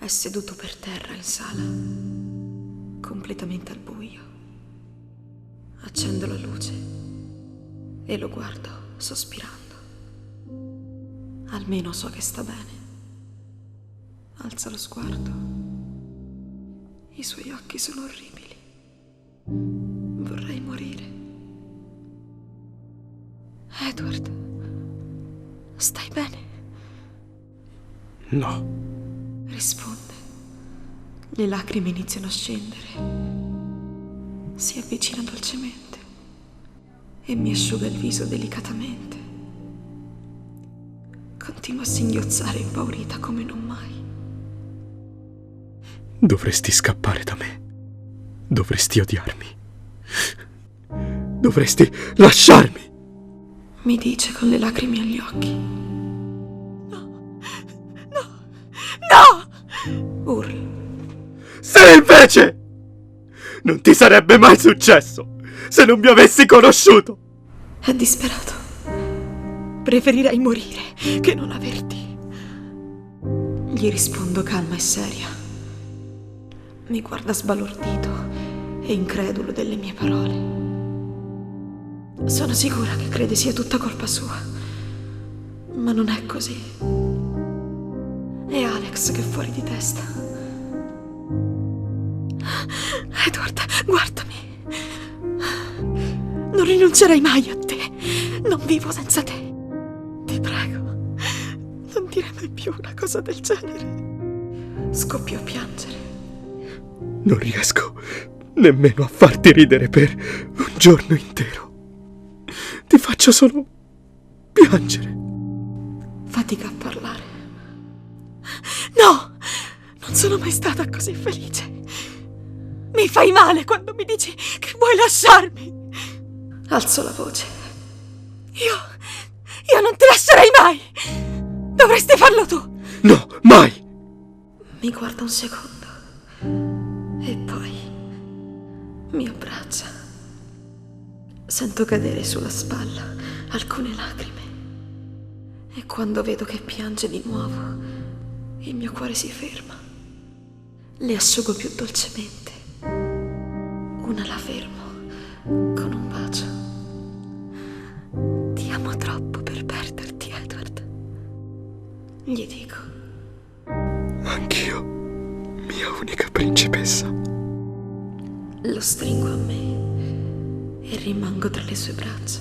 È seduto per terra in sala, completamente al buio. Accendo la luce e lo guardo sospirando. Almeno so che sta bene. Alza lo sguardo. I suoi occhi sono orribili. Vorrei morire. Edward, stai bene? No. Risponde. Le lacrime iniziano a scendere. Si avvicina dolcemente e mi asciuga il viso delicatamente. Continua a singhiozzare impaurita come non mai. Dovresti scappare da me. Dovresti odiarmi. Dovresti lasciarmi. Mi dice con le lacrime agli occhi. No! Urlo. Se invece non ti sarebbe mai successo se non mi avessi conosciuto. È disperato. Preferirei morire che non averti. Gli rispondo calma e seria. Mi guarda sbalordito e incredulo delle mie parole. Sono sicura che crede sia tutta colpa sua, ma non è così. È Alex che è fuori di testa. Edward, guardami. Non rinuncerei mai a te. Non vivo senza te. Ti prego, non dire mai più una cosa del genere. Scoppio a piangere. Non riesco nemmeno a farti ridere per un giorno intero. Ti faccio solo piangere. Fatica a parlare. No, non sono mai stata così felice. Mi fai male quando mi dici che vuoi lasciarmi. Alzo la voce. Io non ti lascerei mai. Dovresti farlo tu. No, mai. Mi guarda un secondo e poi mi abbraccia. Sento cadere sulla spalla alcune lacrime e quando vedo che piange di nuovo il mio cuore si ferma. Le asciugo più dolcemente. Una la fermo con un bacio. Ti amo troppo per perderti, Edward. Gli dico. Anch'io, mia unica principessa. Lo stringo a me e rimango tra le sue braccia.